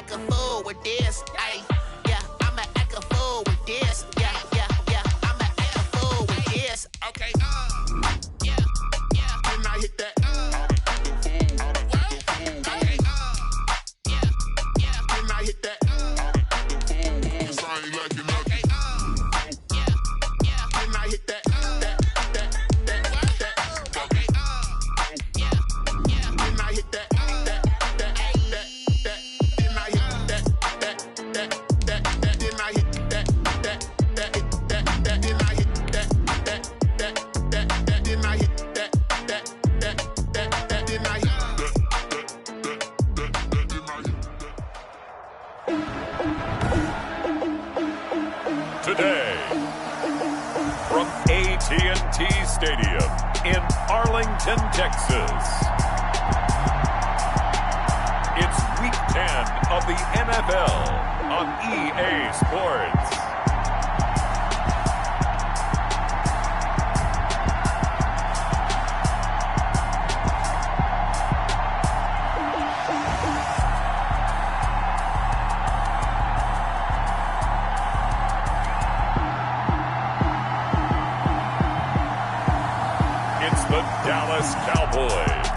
act a fool with this. Ay, yeah, I'ma act a fool with this. Yeah, yeah, yeah, I'ma act a fool with this. Okay, yeah, yeah. Can I hit that? Okay, yeah, yeah. Can I hit that? 'Cause I ain't liking nothing. Okay, yeah, yeah. Can I hit that? Today, from AT&T Stadium in Arlington, Texas, it's Week 10 of the NFL on EA Sports. The Dallas Cowboys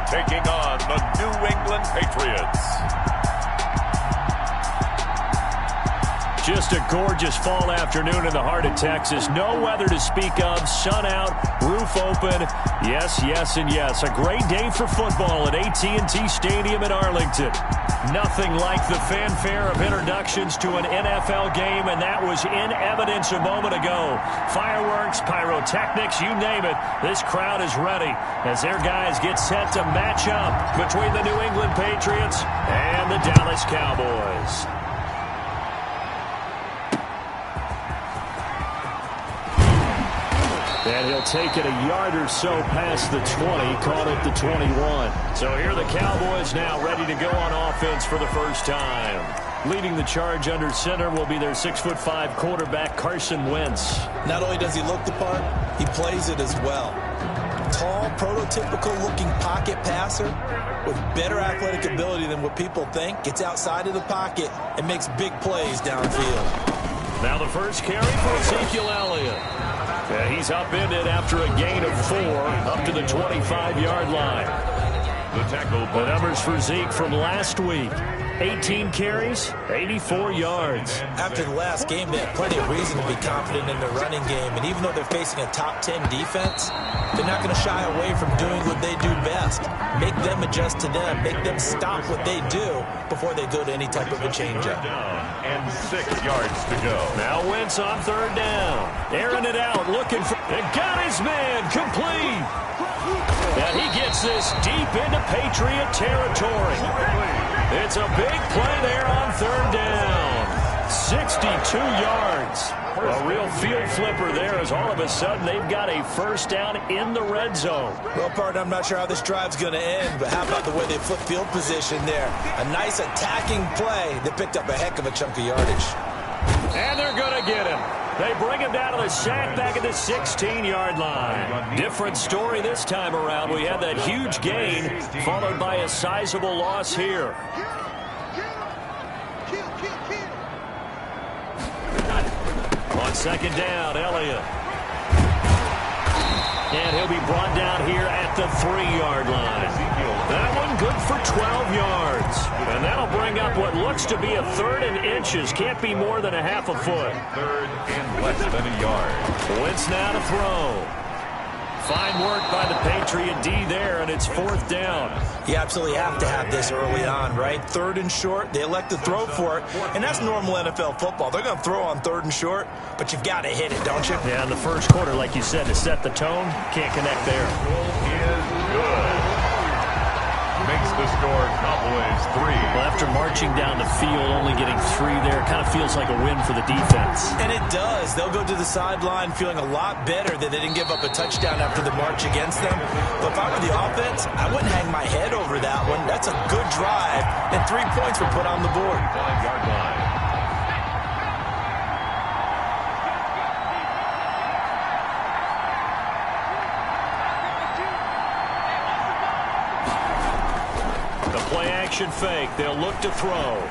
taking on the New England Patriots. Just a gorgeous fall afternoon in the heart of Texas. No weather to speak of. Sun out, roof open. Yes, yes, and yes. A great day for football at AT&T Stadium in Arlington. Nothing like the fanfare of introductions to an NFL game, and that was in evidence a moment ago. Fireworks, pyrotechnics, you name it. This crowd is ready as their guys get set to match up between the New England Patriots and the Dallas Cowboys. And he'll take it a yard or so past the 20, caught at the 21. So here are the Cowboys now ready to go on offense for the first time. Leading the charge under center will be their 6'5" quarterback, Carson Wentz. Not only does he look the part, he plays it as well. Tall, prototypical-looking pocket passer with better athletic ability than what people think. Gets outside of the pocket and makes big plays downfield. Now the first carry for Ezekiel Elliott. And he's upended after a gain of 4 up to the 25-yard line. The numbers for Zeke from last week. 18 carries, 84 yards. After the last game, they have plenty of reason to be confident in their running game. And even though they're facing a top 10 defense, they're not going to shy away from doing what they do best. Make them adjust to them. Make them stop what they do before they go to any type of a changeup. And 6 yards to go. Now Wentz on third down. Airing it out, looking for... And got his man, complete. And he gets this deep into Patriot territory. It's a big play there on third down. 62 yards. A real field flipper there as all of a sudden they've got a first down in the red zone. Well, partner, I'm not sure how this drive's going to end, but how about the way they flip field position there? A nice attacking play. They picked up a heck of a chunk of yardage. And they're going to get him. They bring him down to the sack back at the 16-yard line. Different story this time around. We had that huge gain followed by a sizable loss here. On second down, Elliott. And he'll be brought down here at the 3-yard line. That one good for 12 yards. And that'll bring up what looks to be a third and inches. Can't be more than a half a foot. Third and less than a yard. Wentz now to throw. Fine work by the Patriot D there, and it's fourth down. You absolutely have to have this early on, right? Third and short, they elect to throw for it, and that's normal NFL football. They're going to throw on third and short, but you've got to hit it, don't you? Yeah, in the first quarter, like you said, to set the tone, can't connect there. Is good. Makes the score Cowboys 3. Well, after marching down the field, only getting 3 there, kind of feels like a win for the defense. And it does. They'll go to the sideline feeling a lot better that they didn't give up a touchdown after the march against them. But if I were the offense, I wouldn't hang my head over that one. That's a good drive, and 3 points were put on the board. 5-yard line. Play-action fake. They'll look to throw.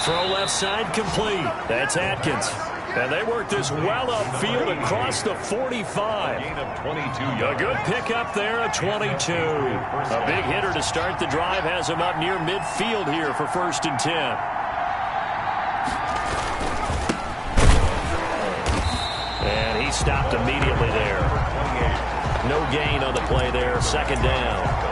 Throw left side complete. That's Atkins. And they work this well upfield across the 45. A good pickup there at 22. A big hitter to start the drive has him up near midfield here for 1st and 10. And he stopped immediately there. No gain on the play there. 2nd down.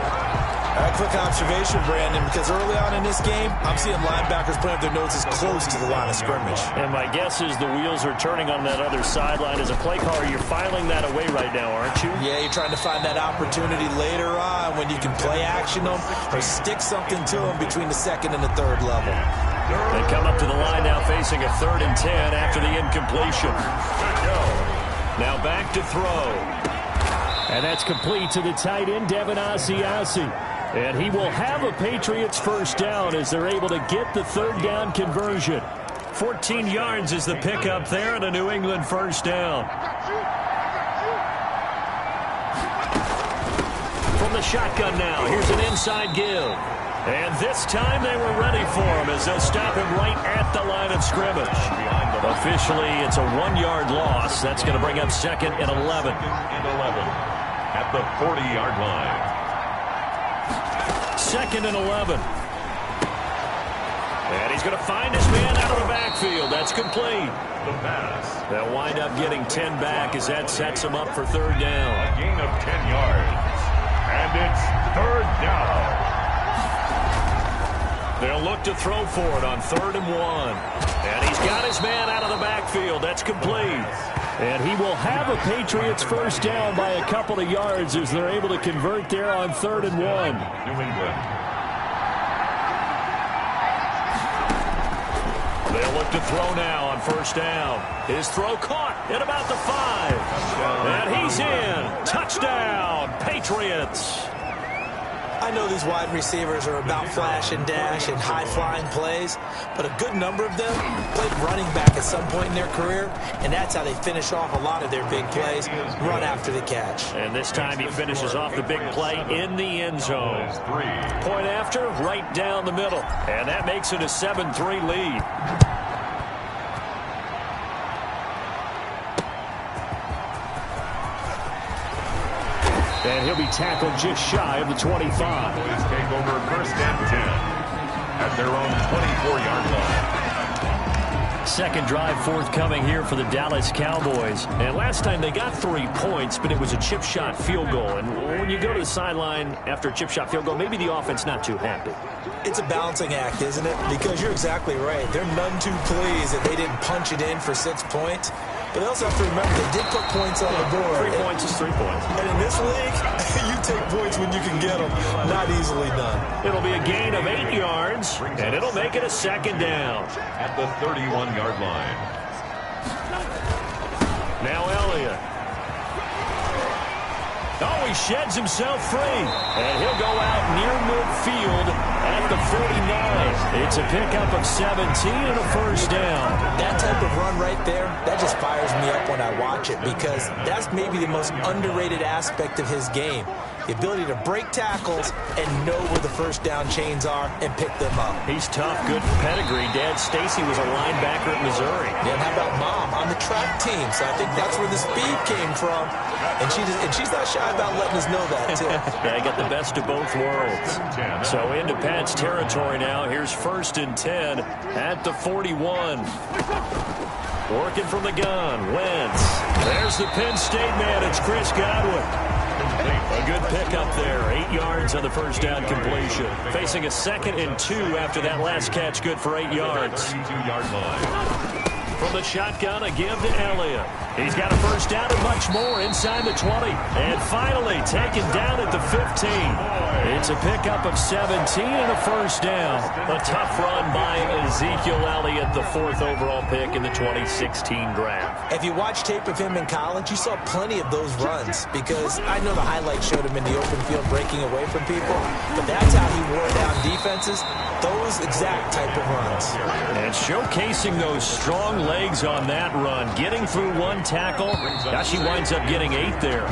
A quick observation, Brandon, because early on in this game, I'm seeing linebackers putting up their noses close to the line of scrimmage. And my guess is the wheels are turning on that other sideline. As a play caller, you're filing that away right now, aren't you? Yeah, you're trying to find that opportunity later on when you can play action them or stick something to them between the 2nd and the 3rd level. They come up to the line now facing a 3rd and 10 after the incompletion. Now back to throw. And that's complete to the tight end, Devin Asiasi. And he will have a Patriots 1st down as they're able to get the 3rd down conversion. 14 yards is the pickup there and a New England 1st down. From the shotgun now, here's an inside give. And this time they were ready for him as they'll stop him right at the line of scrimmage. Officially, it's a 1-yard loss. That's going to bring up 2nd and 11. At the 40-yard line. 2nd and 11. And he's going to find his man out of the backfield. That's complete. The pass. They'll wind up getting 10 back as that sets him up for 3rd down. A gain of 10 yards. And it's 3rd down. They'll look to throw for it on 3rd and 1. And he's got his man out of the backfield. That's complete. And he will have a Patriots 1st down by a couple of yards as they're able to convert there on 3rd and 1. New England. They'll look to throw now on 1st down. His throw caught at about the 5. And he's in. Touchdown, Patriots. I know these wide receivers are about flash and dash and high-flying plays, but a good number of them played running back at some point in their career, and that's how they finish off a lot of their big plays, run after the catch. And this time he finishes off the big play in the end zone. Point after, right down the middle, and that makes it a 7-3 lead. And he'll be tackled just shy of the 25. Cowboys take over 1st and 10 at their own 24-yard line. 2nd drive forthcoming here for the Dallas Cowboys. And last time they got 3 points, but it was a chip shot field goal. And when you go to the sideline after a chip shot field goal, maybe the offense not too happy. It's a balancing act, isn't it? Because you're exactly right. They're none too pleased that they didn't punch it in for 6 points. But they also have to remember they did put points on the board. 3 points is 3 points. And in this league, you take points when you can get them. Not easily done. It'll be a gain of 8 yards, and it'll make it a 2nd down. At the 31-yard line. Now Elliott. Oh, he sheds himself free. And he'll go out near midfield at the 49. It's a pickup of 17 and a 1st down. That type of run right there, that just fires me up when I watch it because that's maybe the most underrated aspect of his game. The ability to break tackles and know where the 1st down chains are and pick them up. He's tough, good pedigree. Dad Stacy was a linebacker at Missouri. And how about Mom on the track team? So I think that's where the speed came from. And she's not shy about letting us know that, too. Yeah, I got the best of both worlds. So into Pat's territory now. Here's 1st and 10 at the 41. Working from the gun. Wentz. There's the Penn State man. It's Chris Godwin. A good pickup there. 8 yards on the 1st down completion. Facing a 2nd and 2 after that last catch. Good for 8 yards. 32-yard line. From the shotgun, a give to Elliott. He's got a 1st down and much more inside the 20. And finally taken down at the 15. It's a pickup of 17 and a 1st down. A tough run by Ezekiel Elliott, the 4th overall pick in the 2016 draft. If you watch tape of him in college, you saw plenty of those runs because I know the highlights showed him in the open field breaking away from people, but that's how he wore down defenses, those exact type of runs. And showcasing those strong legs on that run, getting through one tackle. Now she winds up getting 8 there.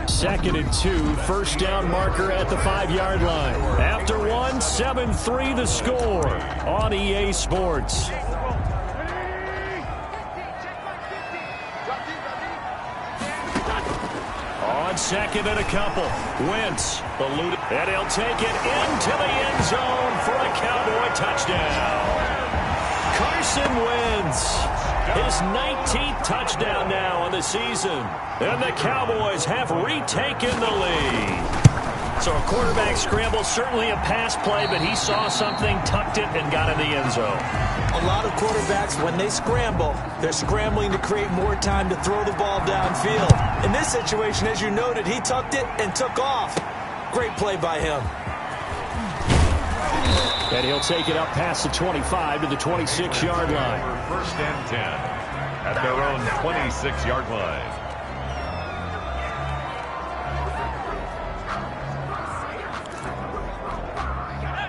2nd and 2, first down marker at the 5-yard line. After 1, 7-3 the score on EA Sports. On 2nd and a couple, Wentz eluded, and he'll take it into the end zone for a Cowboy touchdown. Carson Wentz, his 19th touchdown now on the season, and the Cowboys have retaken the lead. So a quarterback scramble, certainly a pass play, but he saw something, tucked it, and got in the end zone. A lot of quarterbacks, when they scramble, they're scrambling to create more time to throw the ball downfield. In this situation, as you noted, he tucked it and took off. Great play by him. And he'll take it up past the 25 to the 26-yard line. First and 10 at their own 26-yard line.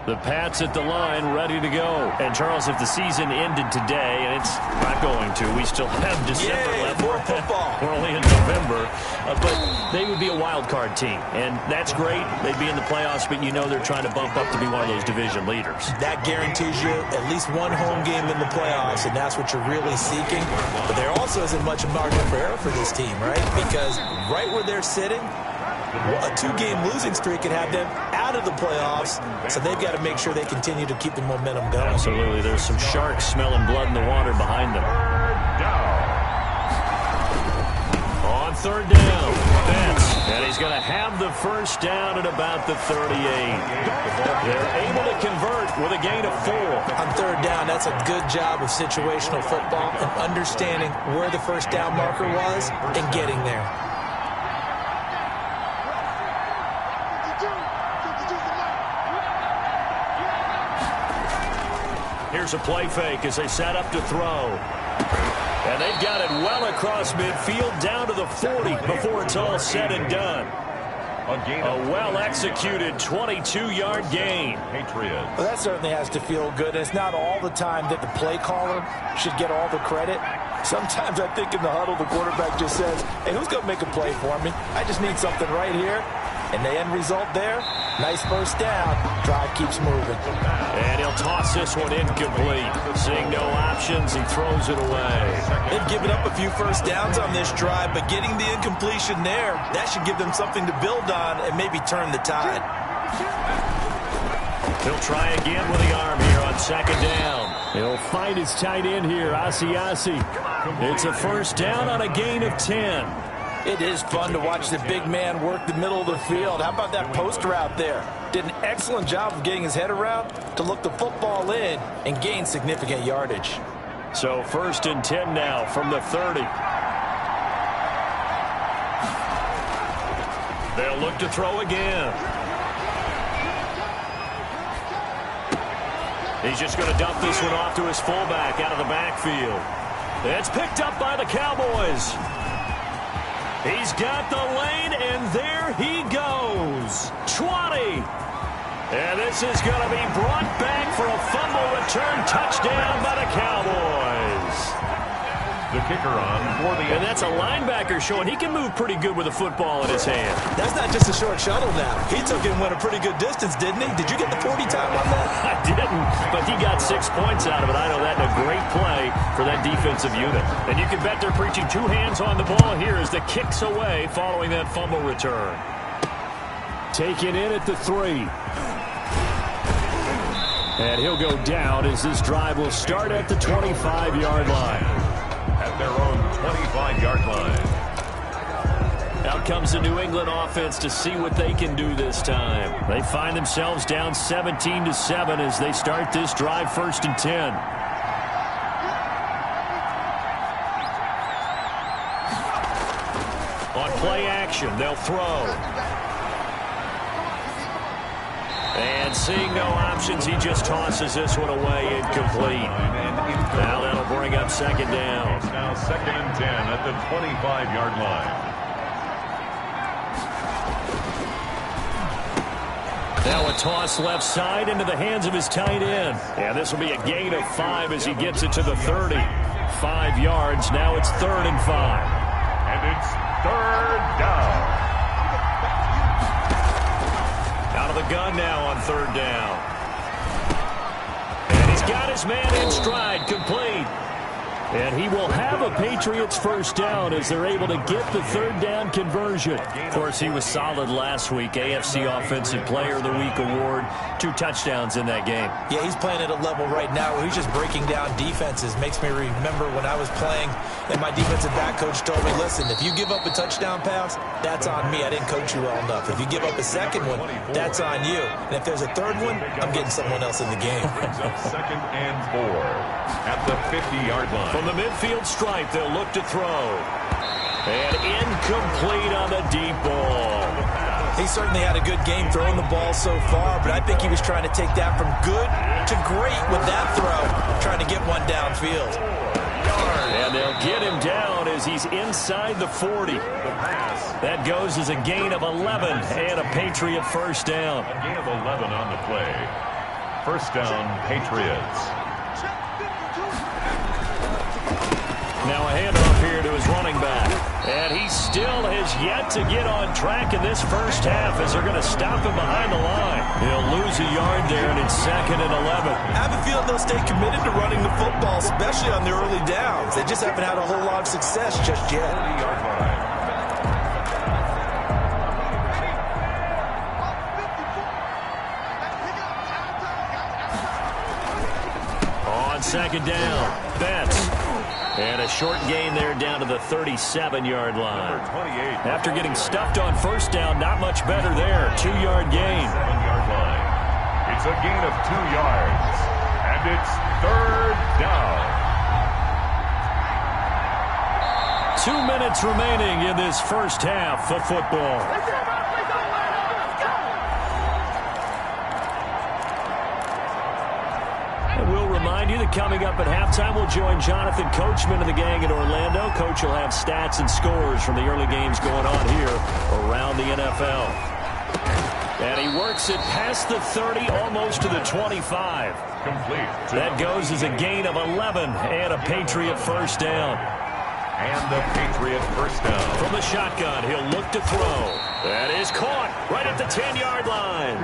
The Pats at the line, ready to go. And, Charles, if the season ended today, and it's not going to, we still have December left. More football. We're only in November. But they would be a wild card team. And that's great. They'd be in the playoffs, but you know they're trying to bump up to be one of those division leaders. That guarantees you at least one home game in the playoffs, and that's what you're really seeking. But there also isn't much margin for error for this team, right? Because right where they're sitting, a 2-game losing streak could have them out of the playoffs, so they've got to make sure they continue to keep the momentum going. Absolutely. There's some sharks smelling blood in the water behind them. On 3rd down, Betts, and he's going to have the first down at about the 38. They're able to convert with a gain of 4. On 3rd down, that's a good job of situational football and understanding where the first down marker was and getting there. Here's a play fake as they set up to throw. And they've got it well across midfield down to the 40 before it's all said and done. A well-executed 22-yard gain. Patriots. Well, that certainly has to feel good. It's not all the time that the play caller should get all the credit. Sometimes I think in the huddle, the quarterback just says, hey, who's going to make a play for me? I just need something right here. And the end result there, nice first down. Drive keeps moving. And he'll toss this one incomplete. Seeing no options, he throws it away. They've given up a few first downs on this drive, but getting the incompletion there, that should give them something to build on and maybe turn the tide. He'll try again with the arm here on 2nd down. He'll find his tight end here, Asiasi. It's a first down on a gain of 10. It is fun to watch the big man work the middle of the field. How about that post route there? Did an excellent job of getting his head around to look the football in and gain significant yardage. So 1st and 10 now from the 30. They'll look to throw again. He's just going to dump this one off to his fullback out of the backfield. It's picked up by the Cowboys. He's got the lane, and there he goes. 20. And this is going to be brought back for a fumble return touchdown by the Cowboys. The kicker on for the... And that's a linebacker showing he can move pretty good with a football in his hand. That's not just a short shuttle now. He took it and went a pretty good distance, didn't he? Did you get the 40 time on that? I didn't, but he got 6 points out of it. I know that, and a great play for that defensive unit. And you can bet they're preaching 2 hands on the ball here as the kick's away following that fumble return. Taken in at the 3. And he'll go down as this drive will start at the 25-yard line. At their own 25-yard line. Out comes the New England offense to see what they can do this time. They find themselves down 17-7 as they start this drive 1st and 10. On play action, they'll throw. And seeing no options, he just tosses this one away incomplete. Now that'll bring up 2nd down. It's now 2nd and 10 at the 25-yard line. Now a toss left side into the hands of his tight end. And this will be a gain of 5 as he gets it to the 30. 5 yards. Now it's 3rd and 5. And it's third down. Out of the gun now on third down. And he's got his man in stride, complete. And he will have a Patriots first down as they're able to get the third down conversion. Of course, he was solid last week. AFC Offensive Player of the Week award. 2 touchdowns in that game. Yeah, he's playing at a level right now where he's just breaking down defenses. Makes me remember when I was playing and my defensive back coach told me, listen, if you give up a touchdown pass, that's on me. I didn't coach you well enough. If you give up a second one, that's on you. And if there's a third one, I'm getting someone else in the game. Second and 4 at the 50-yard line. From the midfield stripe, they'll look to throw. And incomplete on the deep ball. He certainly had a good game throwing the ball so far, but I think he was trying to take that from good to great with that throw, trying to get one downfield. And they'll get him down as he's inside the 40. That goes as a gain of 11 and a Patriot first down. A gain of 11 on the play. First down, Patriots. Now a handoff here to his running back. And he still has yet to get on track in this first half as they're going to stop him behind the line. He'll lose a yard there, and it's 2nd and 11. I have a feeling they'll stay committed to running the football, especially on the early downs. They just haven't had a whole lot of success just yet. 40-yard line. On second down, Betts. And a short gain there down to the 37-yard line. After getting stuffed on first down, not much better there. 2-yard gain. 7-yard line. It's a gain of 2 yards. And it's third down. 2 minutes remaining in this first half of football. We'll remind you that coming up at halftime, we'll join Jonathan Coachman and the gang in Orlando. Coach will have stats and scores from the early games going on here around the NFL. And he works it past the 30, almost to the 25. Complete. That goes as a gain of 11 and a Patriot first down. And the Patriot first down. From the shotgun, he'll look to throw. That is caught right at the 10-yard line.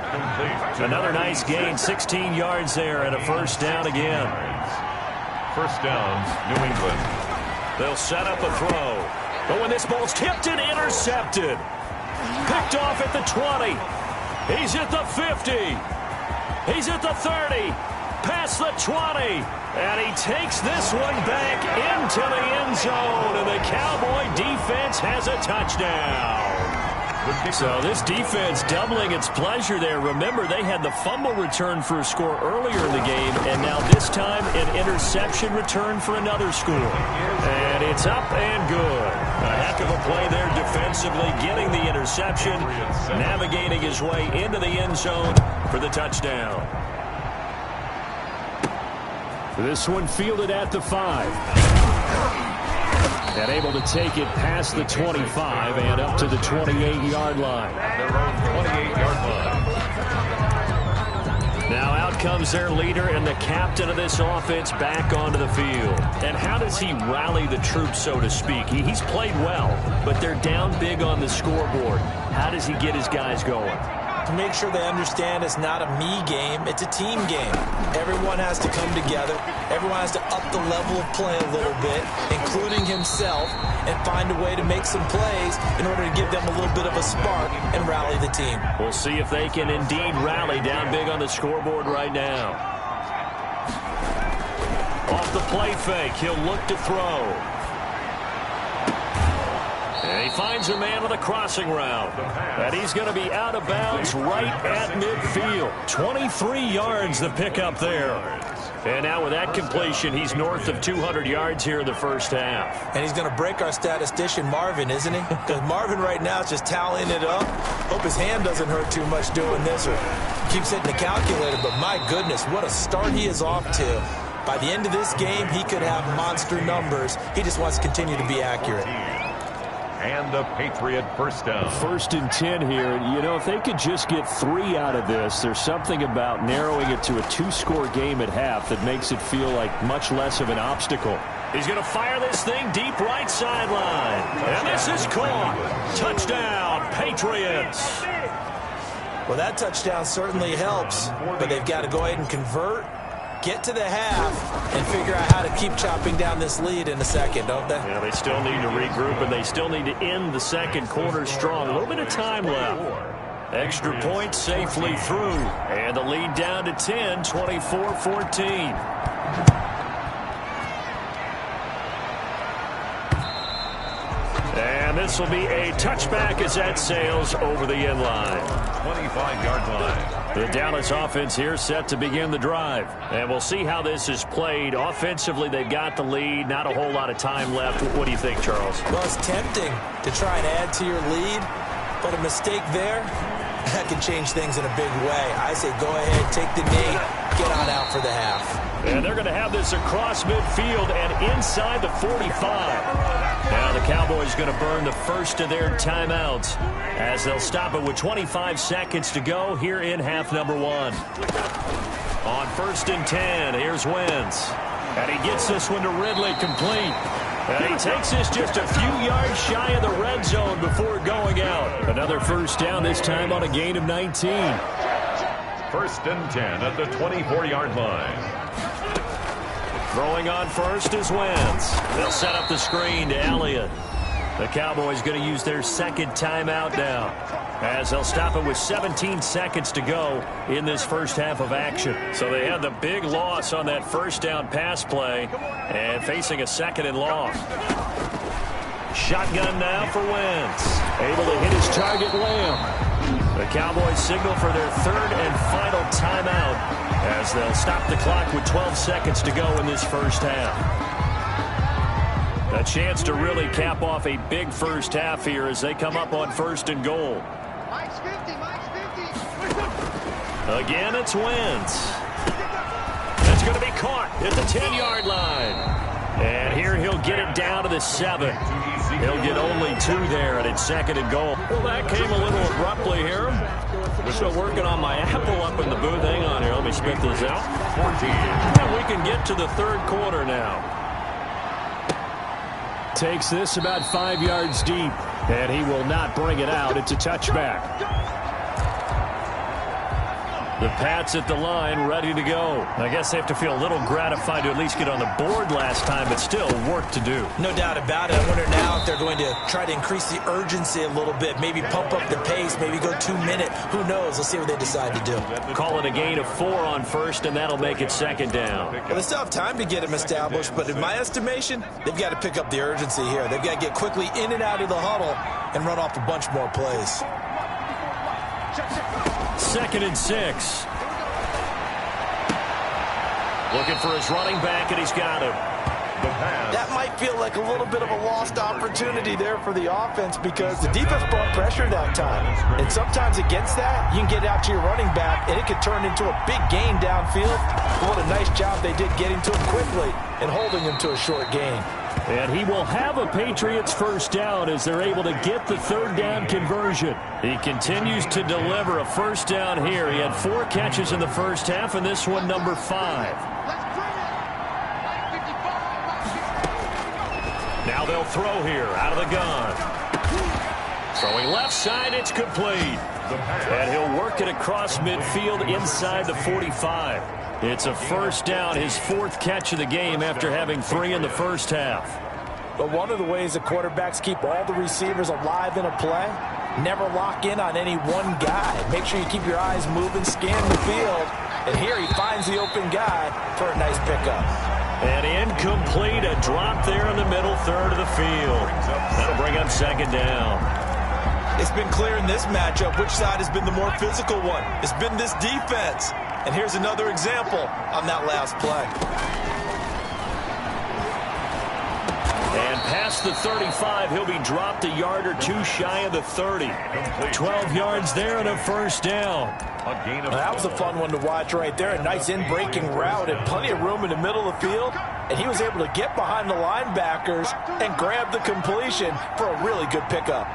Another nice gain, 16 yards there, and a first down again. First down, New England. They'll set up a throw. But when this ball's tipped and intercepted. Picked off at the 20. He's at the 50. He's at the 30. Past the 20. And he takes this one back into the end zone. And the Cowboy defense has a touchdown. So this defense doubling its pleasure there. Remember, they had the fumble return for a score earlier in the game, and now this time an interception return for another score. And it's up and good. A heck of a play there defensively, getting the interception, navigating his way into the end zone for the touchdown. This one fielded at the 5. And able to take it past the 25 and up to the 28-yard line. Their own 28-yard line. Now out comes their leader and the captain of this offense back onto the field. And how does he rally the troops, so to speak? He's played well, but they're down big on the scoreboard. How does he get his guys going? To make sure they understand it's not a me game, it's a team game. Everyone has to come together. Everyone has to up the level of play a little bit, including himself, and find a way to make some plays in order to give them a little bit of a spark and rally the team. We'll see if they can indeed rally down big on the scoreboard right now. Off the play fake, he'll look to throw. And he finds a man on the crossing route. And he's going to be out of bounds right at midfield. 23 yards the pickup there. And now with that completion, he's north of 200 yards here in the first half. And he's going to break our statistician Marvin, isn't he? Because Marvin right now is just tallying it up. Hope his hand doesn't hurt too much doing this or keeps hitting the calculator. But my goodness, what a start he is off to. By the end of this game, he could have monster numbers. He just wants to continue to be accurate. and a Patriot first down. 1st and 10 here. You know, if they could just get 3 out of this, there's something about narrowing it to a 2-score game at half that makes it feel like much less of an obstacle. He's going to fire this thing deep right sideline. And this is caught. Touchdown, Patriots. Well, that touchdown certainly helps, but they've got to go ahead and convert, get to the half, and figure out how to keep chopping down this lead in a second, don't they? Yeah, they still need to regroup, and they still need to end the second quarter strong. A little bit of time left. Extra point safely through, and the lead down to 10, 24-14. And this will be a touchback as that sails over the end line. 25-yard line. The Dallas offense here set to begin the drive. And we'll see how this is played. Offensively, they've got the lead. Not a whole lot of time left. What do you think, Charles? Well, it's tempting to try and add to your lead, but a mistake there, that can change things in a big way. I say go ahead, take the knee, get on out for the half. And they're going to have this across midfield and inside the 45. Now the Cowboys going to burn the first of their timeouts as they'll stop it with 25 seconds to go here in half number 1. On 1st and 10, here's Wentz. And he gets this one to Ridley complete. And he takes this just a few yards shy of the red zone before going out. Another first down, this time on a gain of 19. 1st and 10 at the 24-yard line. Throwing on first is Wentz. They'll set up the screen to Elliott. The Cowboys going to use their second timeout now as they'll stop it with 17 seconds to go in this first half of action. So they had the big loss on that first down pass play and facing a 2nd and long. Shotgun now for Wentz. Able to hit his target, Lamb. The Cowboys signal for their 3rd and final timeout as they'll stop the clock with 12 seconds to go in this first half. A chance to really cap off a big first half here as they come up on 1st and goal. Again, it's Wentz. It's going to be caught at the 10-yard line. And here he'll get it down to the 7. He'll get only 2 there, and it's 2nd and goal. Well, that came a little abruptly here. We're still working on my apple up in the booth. Hang on here. Let me spit this out. 14. And we can get to the 3rd quarter now. Takes this about 5 yards deep, and he will not bring it out. It's a touchback. The Pats at the line, ready to go. I guess they have to feel a little gratified to at least get on the board last time, but still work to do. No doubt about it. I wonder now if they're going to try to increase the urgency a little bit, maybe pump up the pace, maybe go 2 minute. Who knows? Let's see what they decide to do. Call it a gain of 4 on 1st, and that'll make it 2nd down. Well, they still have time to get him established, but in my estimation, they've got to pick up the urgency here. They've got to get quickly in and out of the huddle and run off a bunch more plays. 2nd and 6. Looking for his running back, and he's got him. That might feel like a little bit of a lost opportunity there for the offense because the defense brought pressure that time. And sometimes against that, you can get out to your running back, and it could turn into a big gain downfield. But what a nice job they did getting to him quickly and holding him to a short gain. And he will have a Patriots first down as they're able to get the 3rd down conversion. He continues to deliver a first down here. He had 4 catches in the first half, and this one number 5. Now they'll throw here out of the gun. Throwing left side, it's complete. And he'll work it across midfield inside the 45. It's a first down, his 4th catch of the game after having 3 in the first half. But one of the ways the quarterbacks keep all the receivers alive in a play, never lock in on any one guy. Make sure you keep your eyes moving, scan the field. And here he finds the open guy for a nice pickup. And incomplete, a drop there in the middle 3rd of the field. That'll bring up 2nd down. It's been clear in this matchup which side has been the more physical one. It's been this defense. And here's another example on that last play. And And past the 35, he'll be dropped a yard or two shy of the 30. 12 yards there and a first down. That was a fun one to watch right there. A nice in-breaking route and plenty of room in the middle of the field. And he was able to get behind the linebackers and grab the completion for a really good pickup.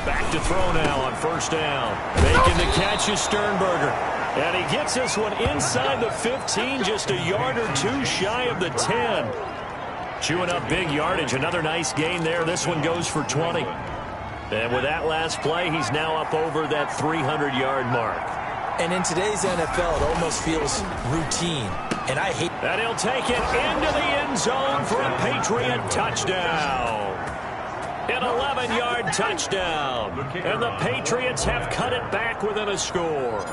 Back to throw now on first down. Making the catch is Sternberger. And he gets this one inside the 15, just a yard or two shy of the 10. Chewing up big yardage. Another nice gain there. This one goes for 20. And with that last play, he's now up over that 300-yard mark. And in today's NFL, it almost feels routine. And I hate that. He'll take it into the end zone for a Patriot touchdown. An 11-yard touchdown. And the Patriots have cut it back within a score.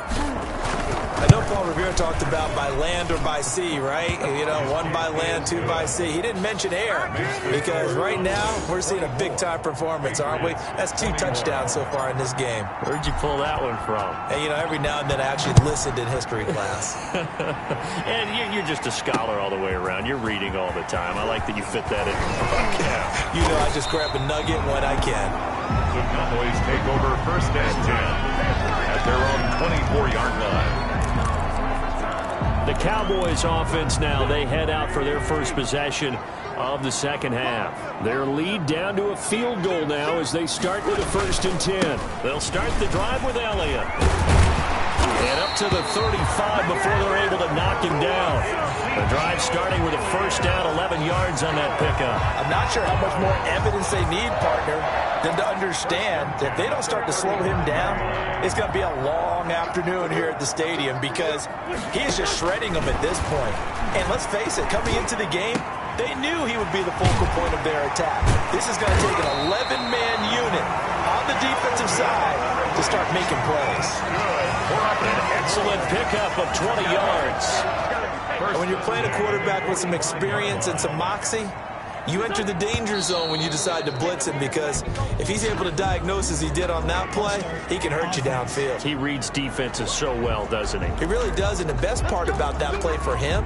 I know Paul Revere talked about by land or by sea, right? You know, one by land, two by sea. He didn't mention air because right now we're seeing a big-time performance, aren't we? That's 2 touchdowns so far in this game. Where'd you pull that one from? And, you know, every now and then I actually listened in history class. And you're just a scholar all the way around. You're reading all the time. I like that you fit that in. You know, I just grab a nugget when I can. The Cowboys take over first and 10 at their own 24-yard line. The Cowboys offense now, they head out for their first possession of the second half. Their lead down to a field goal now as they start with a first and 10. They'll start the drive with Elliott. And up to the 35 before they're able to knock him down. The drive starting with a first down, 11 yards on that pickup. I'm not sure how much more evidence they need, partner, than to understand that if they don't start to slow him down, it's going to be a long afternoon here at the stadium because he is just shredding them at this point. And let's face it, coming into the game, they knew he would be the focal point of their attack. This is going to take an 11-man unit on the defensive side to start making plays. An excellent pickup of 20 yards. And when you're playing a quarterback with some experience and some moxie, you enter the danger zone when you decide to blitz him because if he's able to diagnose as he did on that play, he can hurt you downfield. He reads defenses so well, doesn't he? He really does, and the best part about that play for him,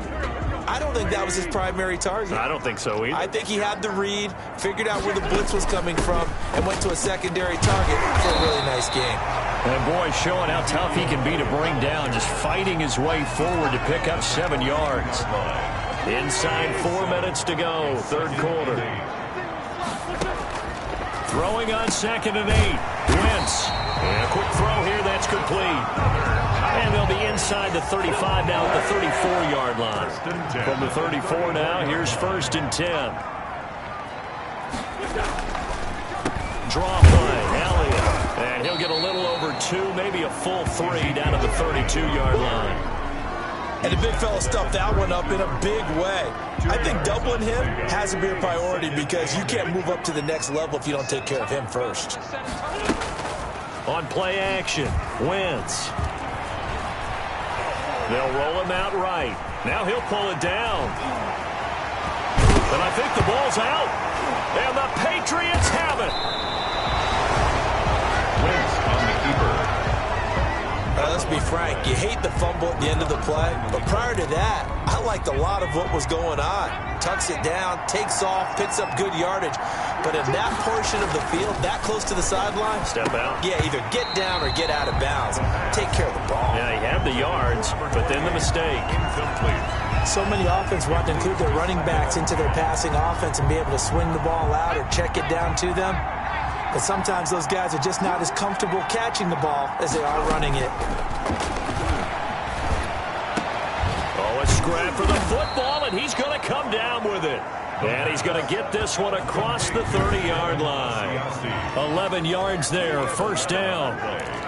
I don't think that was his primary target. I don't think so either. I think he had the read, figured out where the blitz was coming from, and went to a secondary target for a really nice game. And boy, showing how tough he can be to bring down, just fighting his way forward to pick up 7 yards. Inside 4 minutes to go, third quarter. Throwing on 2nd and 8. Wentz. And a quick throw here, that's complete. And they'll be inside the 35 now at the 34-yard line. From the 34 now, here's 1st and 10. Draw play, Elliott. And he'll get a little over 2, maybe a full 3 down to the 32-yard line. And the big fella stuffed that one up in a big way. I think doubling him has to be a priority because you can't move up to the next level if you don't take care of him first. On play action, Wentz. They'll roll him out right. Now he'll pull it down. And I think the ball's out. And the Patriots have it. Wentz on the keeper. Let's be frank, you hate the fumble at the end of the play, but prior to that, I liked a lot of what was going on. Tucks it down, takes off, picks up good yardage, but in that portion of the field, that close to the sideline, step out. Yeah, either get down or get out of bounds. Take care of the ball. Yeah, he had the yards, but then the mistake. Incomplete. So many offense want to include their running backs into their passing offense and be able to swing the ball out or check it down to them. But sometimes those guys are just not as comfortable catching the ball as they are running it. Oh, a scrap for the football, and he's going to come down with it. And he's going to get this one across the 30-yard line. 11 yards there, first down.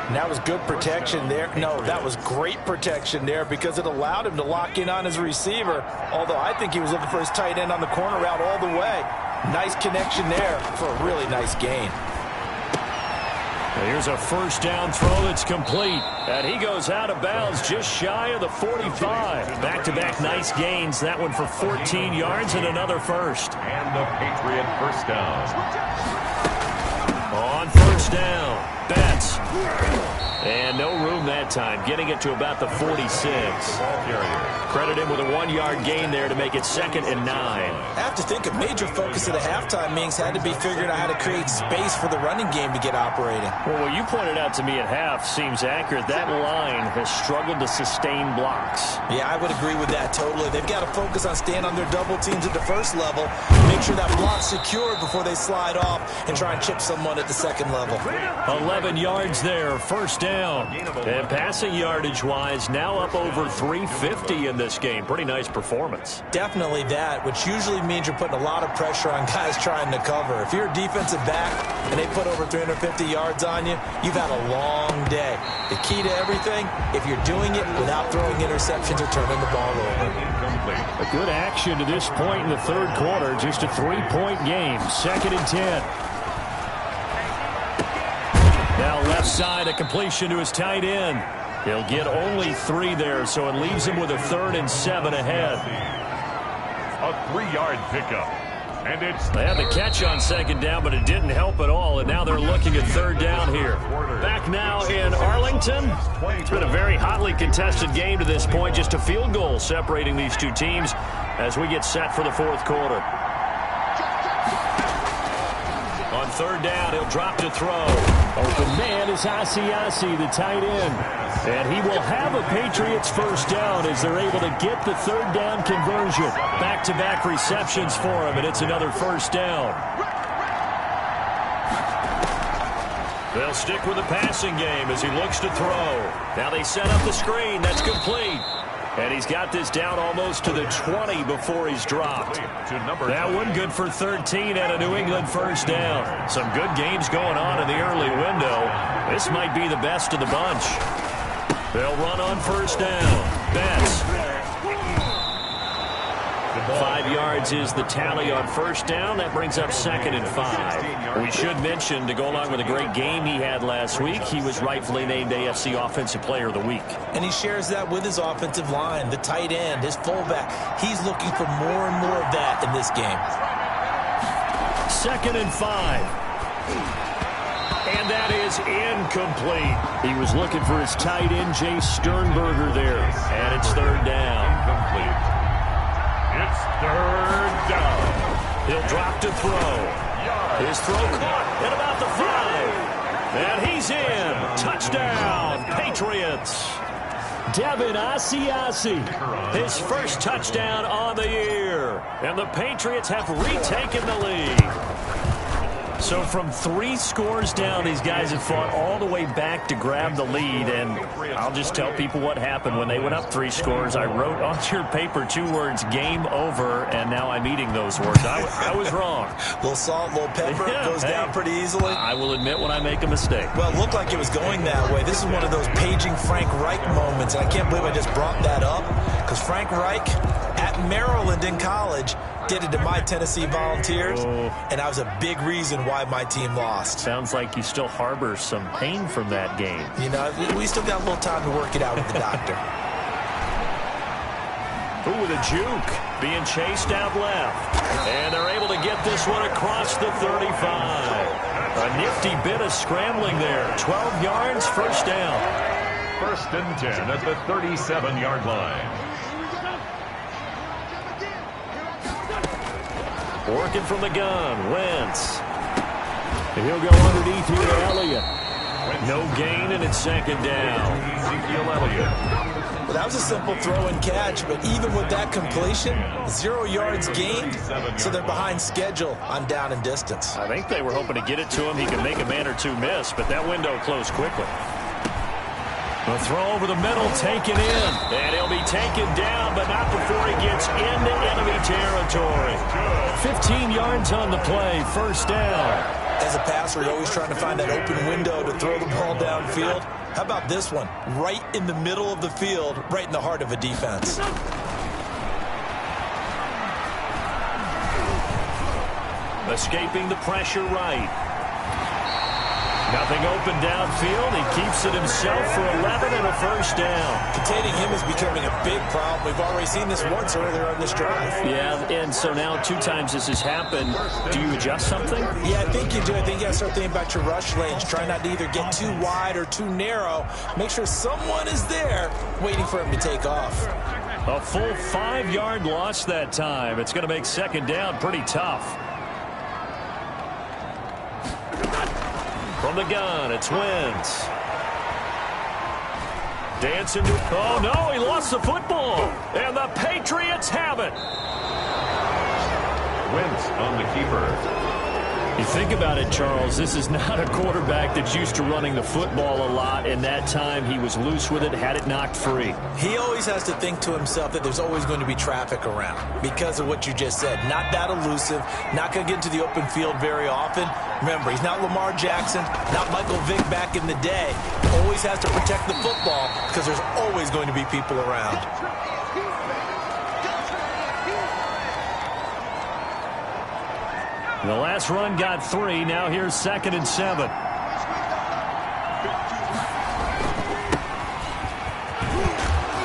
And that was good protection there. No, that was great protection there because it allowed him to lock in on his receiver, although I think he was looking for his tight end on the corner route all the way. Nice connection there for a really nice gain. Here's a first down throw that's complete. And he goes out of bounds just shy of the 45. Back-to-back nice gains. That one for 14 yards and another first. And the Patriot first down. On first down, Betts. And no room that time, getting it to about the 46. Credit him with a 1-yard gain there to make it 2nd and 9. I have to think a major focus of the halftime meetings had to be figuring out how to create space for the running game to get operating. Well, what you pointed out to me at half seems accurate. That line has struggled to sustain blocks. Yeah, I would agree with that totally. They've got to focus on staying on their double teams at the first level, make sure that block's secured before they slide off and try and chip someone at the second level. 11 yards there, first down. And passing yardage-wise, now up over 350 in this game. Pretty nice performance. Definitely that, which usually means you're putting a lot of pressure on guys trying to cover. If you're a defensive back and they put over 350 yards on you, you've had a long day. The key to everything, if you're doing it without throwing interceptions or turning the ball over. A good action to this point in the third quarter. Just a 3-point game. 2nd and 10. Now left side, a completion to his tight end. He'll get only 3 there, so it leaves him with a 3rd and 7 ahead. A 3-yard pickup. And it's they had the catch on 2nd down, but it didn't help at all, and now they're looking at 3rd down here. Back now in Arlington. It's been a very hotly contested game to this point. Just a field goal separating these two teams as we get set for the 4th quarter. On 3rd down, he'll drop to throw. Open man is Asiasi, the tight end. And he will have a Patriots first down as they're able to get the 3rd down conversion. Back-to-back receptions for him, and it's another first down. They'll stick with the passing game as he looks to throw. Now they set up the screen. That's complete. And he's got this down almost to the 20 before he's dropped. That one good for 13 and a New England first down. Some good games going on in the early window. This might be the best of the bunch. They'll run on first down. Betts. 5 yards is the tally on first down. That brings up 2nd and 5. We should mention, to go along with a great game he had last week, he was rightfully named AFC Offensive Player of the Week. And he shares that with his offensive line, the tight end, his fullback. He's looking for more and more of that in this game. 2nd and 5. And that is incomplete. He was looking for his tight end, Jay Sternberger there. And it's 3rd down. Incomplete. It's 3rd down. He'll drop to throw. His throw caught at about the 5. And he's in. Touchdown, Patriots. Devin Asiasi, his first touchdown on the year. And the Patriots have retaken the lead. So from 3 scores down, these guys have fought all the way back to grab the lead. And I'll just tell people what happened when they went up 3 scores. I wrote on your paper 2 words, game over, and now I'm eating those words. I was wrong. A little salt, a little pepper, goes down pretty easily. I will admit when I make a mistake. Well, it looked like it was going that way. This is one of those paging Frank Reich moments, and I can't believe I just brought that up, because Frank Reich at Maryland in college did it to my Tennessee Volunteers, and that was a big reason why my team lost. Sounds like you still harbor some pain from that game. You know, we still got a little time to work it out with the doctor. Ooh, with a juke, being chased out left. And they're able to get this one across the 35. A nifty bit of scrambling there. 12 yards, first down. 1st and 10 at the 37-yard line. Working from the gun, Wentz. And he'll go underneath here to Elliott. No gain, and it's 2nd down. Ezekiel Elliott. Well, that was a simple throw and catch, but even with that completion, 0 yards gained, so they're behind schedule on down and distance. I think they were hoping to get it to him. He could make a man or 2 miss, but that window closed quickly. The throw over the middle, taken in. And he'll be taken down, but not before he gets into enemy territory. 15 yards on the play, first down. As a passer, you're always trying to find that open window to throw the ball downfield. How about this one? Right in the middle of the field, right in the heart of a defense. Escaping the pressure right. Nothing open downfield. He keeps it himself for 11 and a first down. Containing him is becoming a big problem. We've already seen this once earlier on this drive. Yeah, and so now 2 times this has happened. Do you adjust something? Yeah, I think you do. I think you got to start thinking about your rush lanes. Try not to either get too wide or too narrow. Make sure someone is there waiting for him to take off. A full 5-yard loss that time. It's going to make second down pretty tough. From the gun, it's Wentz. Dancing to... Oh, no, he lost the football. And the Patriots have it. Wentz on the keeper. You think about it, Charles, this is not a quarterback that's used to running the football a lot, and that time he was loose with it, had it knocked free. He always has to think to himself that there's always going to be traffic around because of what you just said. Not that elusive, not going to get into the open field very often. Remember, he's not Lamar Jackson, not Michael Vick back in the day. Always has to protect the football because there's always going to be people around. The last run got 3. Now here's 2nd and 7.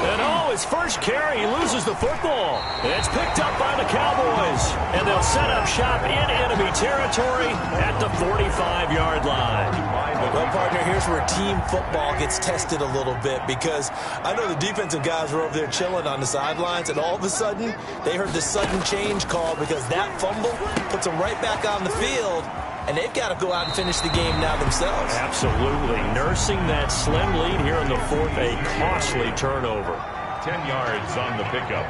And his first carry, he loses the football. It's picked up by the Cowboys. And they'll set up shop in enemy territory at the 45-yard line. Well, partner, here's where team football gets tested a little bit because I know the defensive guys were over there chilling on the sidelines, and all of a sudden they heard the sudden change call because that fumble puts them right back on the field, and they've got to go out and finish the game now themselves. Absolutely. Nursing that slim lead here in the fourth, a costly turnover. 10 yards on the pickup.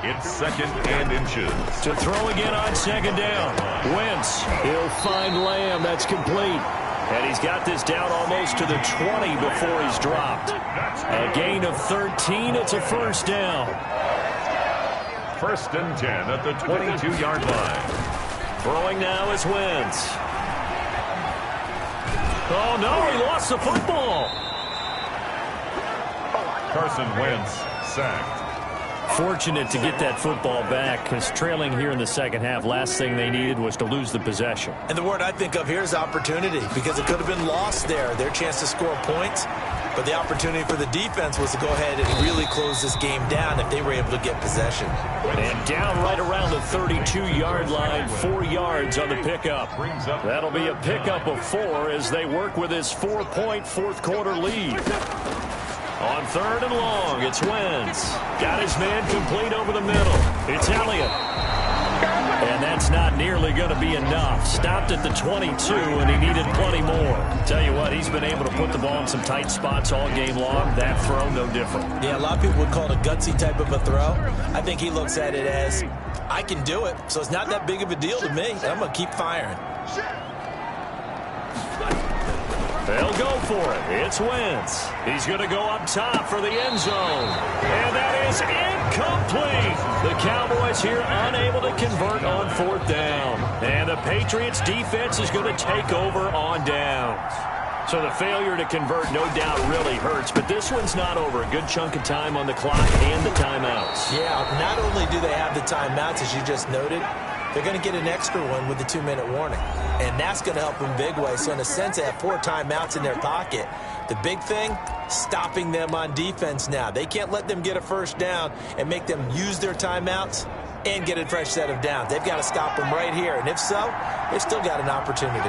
It's 2nd and inches. To throw again on 2nd down. Wentz, he'll find Lamb. That's complete. And he's got this down almost to the 20 before he's dropped. A gain of 13. It's a first down. 1st and 10 at the 22-yard line. Throwing now is Wentz. Oh, no, he lost the football. Carson Wentz sacked. Fortunate to get that football back because trailing here in the second half, last thing they needed was to lose the possession. And the word I think of here is opportunity because it could have been lost there, their chance to score points. But the opportunity for the defense was to go ahead and really close this game down if they were able to get possession. And down right around the 32-yard line, 4 yards on the pickup. That'll be a pickup of 4 as they work with his 4-point fourth-quarter lead. On 3rd and long, it's Wentz. Got his man complete over the middle. It's Elliott. And that's not nearly going to be enough. Stopped at the 22, and he needed plenty more. Tell you what, he's been able to put the ball in some tight spots all game long. That throw, no different. Yeah, a lot of people would call it a gutsy type of a throw. I think he looks at it as, I can do it, so it's not that big of a deal to me. I'm going to keep firing. They'll go for it. It's Wentz. He's going to go up top for the end zone. And that is incomplete. The Cowboys here unable to convert on 4th down. And the Patriots defense is going to take over on downs. So the failure to convert no doubt really hurts, but this one's not over. A good chunk of time on the clock and the timeouts. Yeah, not only do they have the timeouts, as you just noted, they're going to get an extra one with the 2-minute warning. And that's going to help them big way. So in a sense, they have 4 timeouts in their pocket. The big thing, stopping them on defense now. They can't let them get a first down and make them use their timeouts and get a fresh set of downs. They've got to stop them right here. And if so, they've still got an opportunity.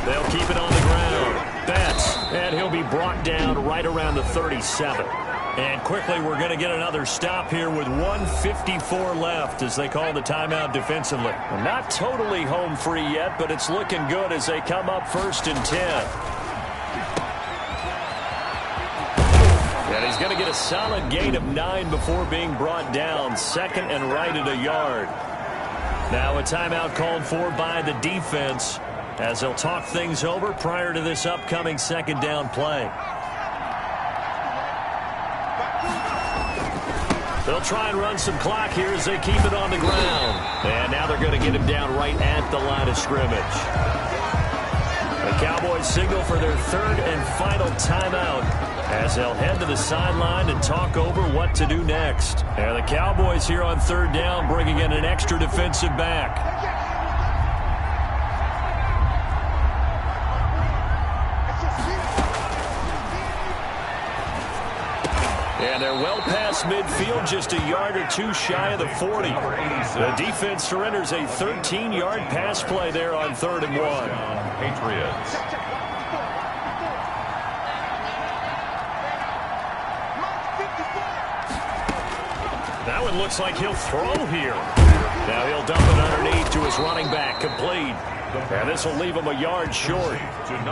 They'll keep it on the ground. Betts, and he'll be brought down right around the 37. And quickly, we're going to get another stop here with 1:54 left as they call the timeout defensively. Not totally home free yet, but it's looking good as they come up 1st and 10. And he's going to get a solid gain of 9 before being brought down. 2nd and right at a yard. Now a timeout called for by the defense as they'll talk things over prior to this upcoming 2nd down play. They'll try and run some clock here as they keep it on the ground. And now they're going to get him down right at the line of scrimmage. The Cowboys signal for their 3rd and final timeout as they'll head to the sideline and talk over what to do next. And the Cowboys here on 3rd down bringing in an extra defensive back. And they're well past midfield, just a yard or two shy of the 40. The defense surrenders a 13-yard pass play there on 3rd and 1. Patriots. That one looks like he'll throw here. Now he'll dump it underneath to his running back, complete. And this will leave him a yard short.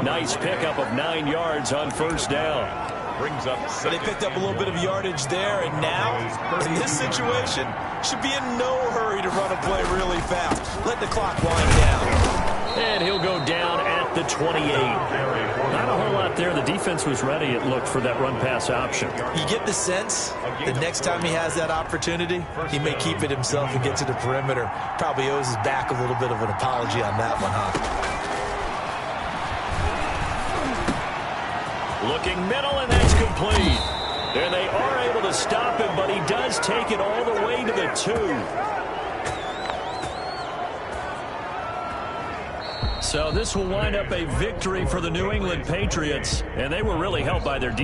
Nice pickup of 9 yards on 1st down. Brings up So they picked up a little bit of yardage there, and now, in this situation, should be in no hurry to run a play really fast. Let the clock wind down. And he'll go down at the 28. Not a whole lot there. The defense was ready, it looked, for that run-pass option. You get the sense the next time he has that opportunity, he may keep it himself and get to the perimeter. Probably owes his back a little bit of an apology on that one, huh? Looking middle, and that's complete. And they are able to stop him, but he does take it all the way to the 2. So this will wind up a victory for the New England Patriots, and they were really helped by their defense.